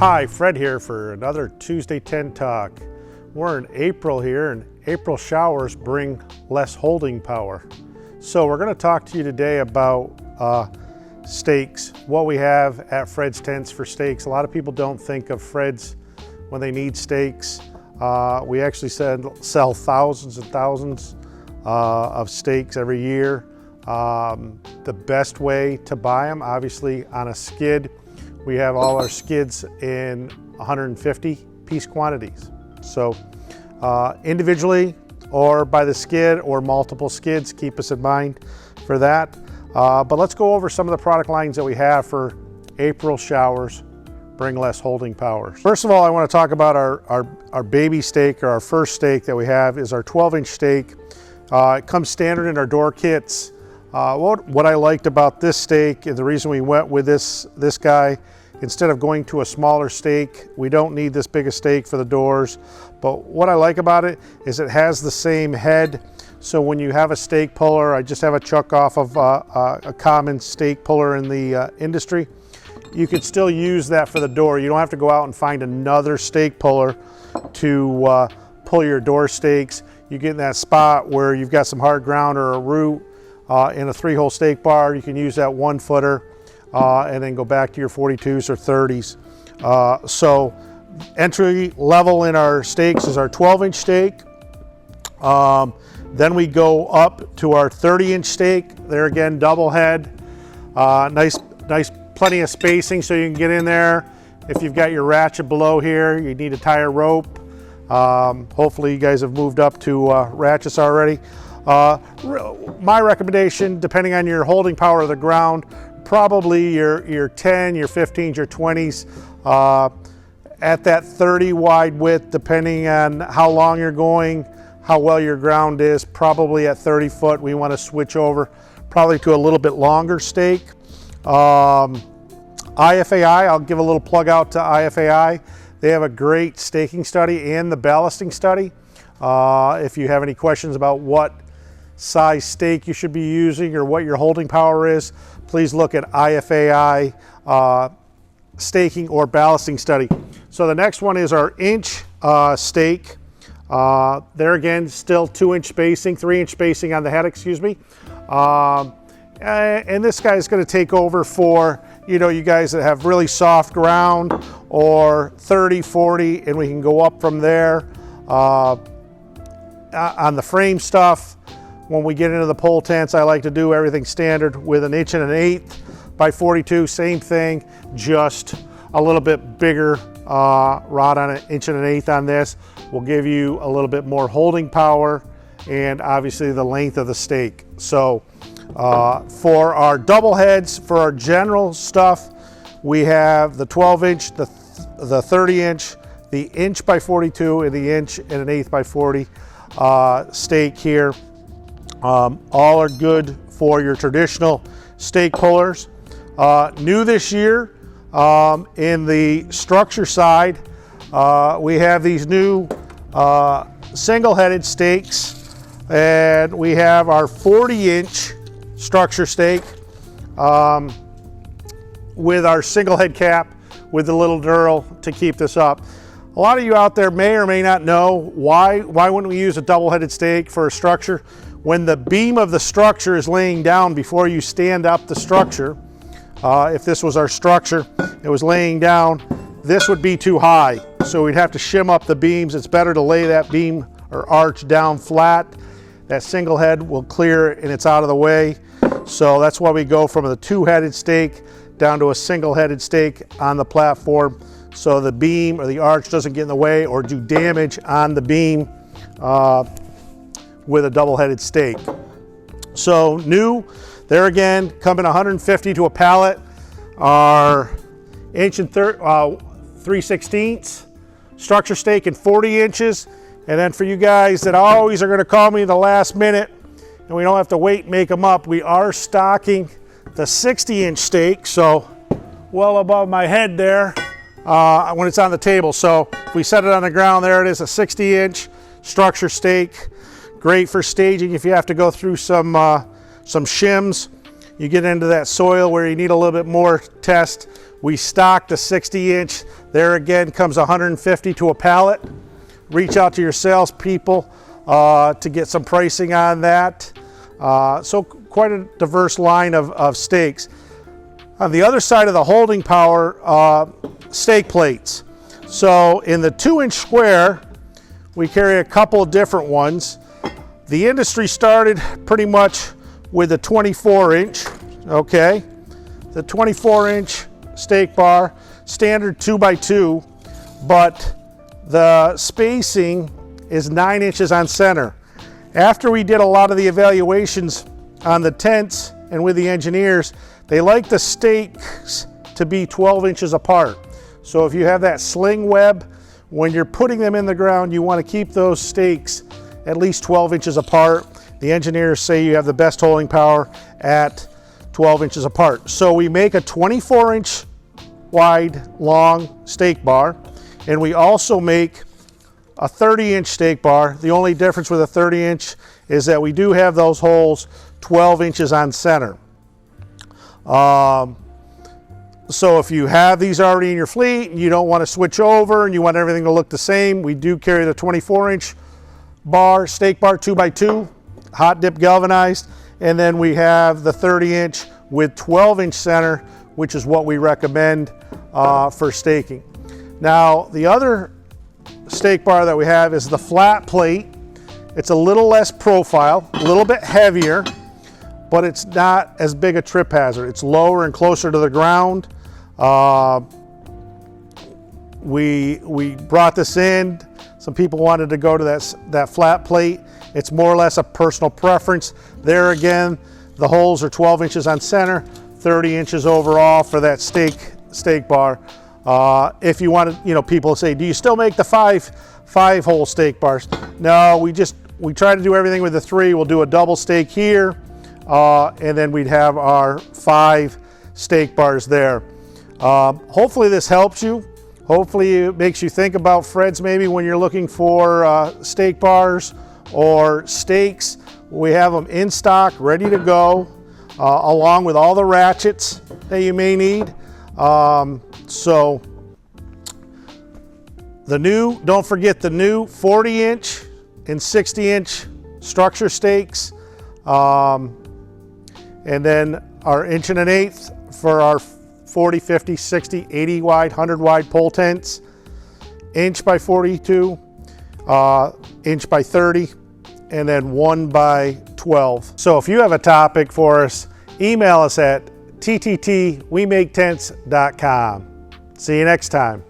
Hi, Fred here for another Tuesday 10 Talk. We're in April here, and April showers bring less holding power. So we're going to talk to you today about stakes, what we have at Fred's Tents for stakes. A lot of people don't think of Fred's when they need stakes. We actually sell thousands and thousands of stakes every year. The best way to buy them, obviously on a skid. We have all our skids in 150 piece quantities. So individually or by the skid or multiple skids, keep us in mind for that. But let's go over some of the product lines that we have for April showers, bring less holding power. First of all, I want to talk about our baby stake, or our first stake that we have is our 12-inch stake. It comes standard in our door kits. What I liked about this stake, and the reason we went with this guy, instead of going to a smaller stake, we don't need this big a stake for the doors. But what I like about it is it has the same head. So when you have a stake puller, I just have a chuck off of a common stake puller in the industry. You could still use that for the door. You don't have to go out and find another stake puller to pull your door stakes. You get in that spot where you've got some hard ground or a root in a 3-hole stake bar. You can use that 1-footer and then go back to your 42s or 30s. So entry level in our stakes is our 12-inch stake. Then we go up to our 30-inch stake. There again, double head. Nice, plenty of spacing so you can get in there. If you've got your ratchet below here, you need to tie a rope. Hopefully you guys have moved up to ratchets already. My recommendation, depending on your holding power of the ground, probably your 10, your 15s, your 20s, at that 30 wide width, depending on how long you're going, how well your ground is. Probably at 30 foot, we want to switch over probably to a little bit longer stake. IFAI, I'll give a little plug out to IFAI. They have a great staking study and the ballasting study. If you have any questions about what size stake you should be using or what your holding power is, please look at IFAI staking or ballasting study. So the next one is our inch stake. There again, still 2-inch spacing, 3-inch spacing on the head, excuse me. And this guy is going to take over for, you guys that have really soft ground, or 30, 40, and we can go up from there. On the frame stuff, when we get into the pole tents, I like to do everything standard with an 1.125" by 42, same thing, just a little bit bigger rod on an 1.125" on this will give you a little bit more holding power and obviously the length of the stake. So for our double heads, for our general stuff, we have the 12-inch, the 30-inch, the 1 by 42, and the 1.125" by 40 stake here. All are good for your traditional stake pullers. New this year, in the structure side, we have these new single-headed stakes, and we have our 40-inch structure stake with our single head cap with the little knurl to keep this up. A lot of you out there may or may not know why wouldn't we use a double-headed stake for a structure? When the beam of the structure is laying down before you stand up the structure, if this was our structure, it was laying down, this would be too high. So we'd have to shim up the beams. It's better to lay that beam or arch down flat. That single head will clear and it's out of the way. So that's why we go from the 2-headed stake down to a single-headed stake on the platform, so the beam or the arch doesn't get in the way or do damage on the beam with a double-headed stake. So new, there again, coming 150 to a pallet, our 3/16" structure stake in 40 inches. And then for you guys that always are going to call me the last minute and we don't have to wait and make them up, we are stocking the 60-inch stake, so well above my head there when it's on the table. So if we set it on the ground, there it is, a 60-inch structure stake. Great for staging if you have to go through some shims. you get into that soil where you need a little bit more test, we stock the 60-inch. There again comes 150 to a pallet. Reach out to your salespeople to get some pricing on that. So quite a diverse line of stakes. On the other side of the holding power, stake plates. So in the 2-inch square, we carry a couple of different ones. The industry started pretty much with a 24-inch, okay? The 24-inch stake bar, standard 2x2, but the spacing is 9 inches on center. After we did a lot of the evaluations on the tents and with the engineers, they like the stakes to be 12 inches apart. So if you have that sling web, when you're putting them in the ground, you want to keep those stakes at least 12 inches apart. The engineers say you have the best holding power at 12 inches apart. So we make a 24-inch wide long stake bar, and we also make a 30-inch stake bar. The only difference with a 30-inch is that we do have those holes 12 inches on center. So if you have these already in your fleet and you don't want to switch over and you want everything to look the same, we do carry the 24-inch bar, stake bar 2x2, hot dip galvanized, and then we have the 30-inch with 12-inch center, which is what we recommend for staking. Now, the other stake bar that we have is the flat plate. It's a little less profile, a little bit heavier, but it's not as big a trip hazard. It's lower and closer to the ground. We brought this in. Some people wanted to go to that flat plate. It's more or less a personal preference. There again, the holes are 12 inches on center, 30 inches overall for that stake bar. If you wanted, people say, do you still make the five hole stake bars? No, we try to do everything with the 3. We'll do a double stake here, and then we'd have our 5 stake bars there. Hopefully this helps you. Hopefully it makes you think about Fred's maybe when you're looking for stake bars or stakes. We have them in stock, ready to go, along with all the ratchets that you may need. So don't forget the new 40-inch and 60-inch structure stakes. And then our 1 1/8 for our 40, 50, 60, 80 wide, 100 wide pole tents, inch by 42, inch by 30, and then 1 by 12. So if you have a topic for us, email us at tttwemaketents.com. See you next time.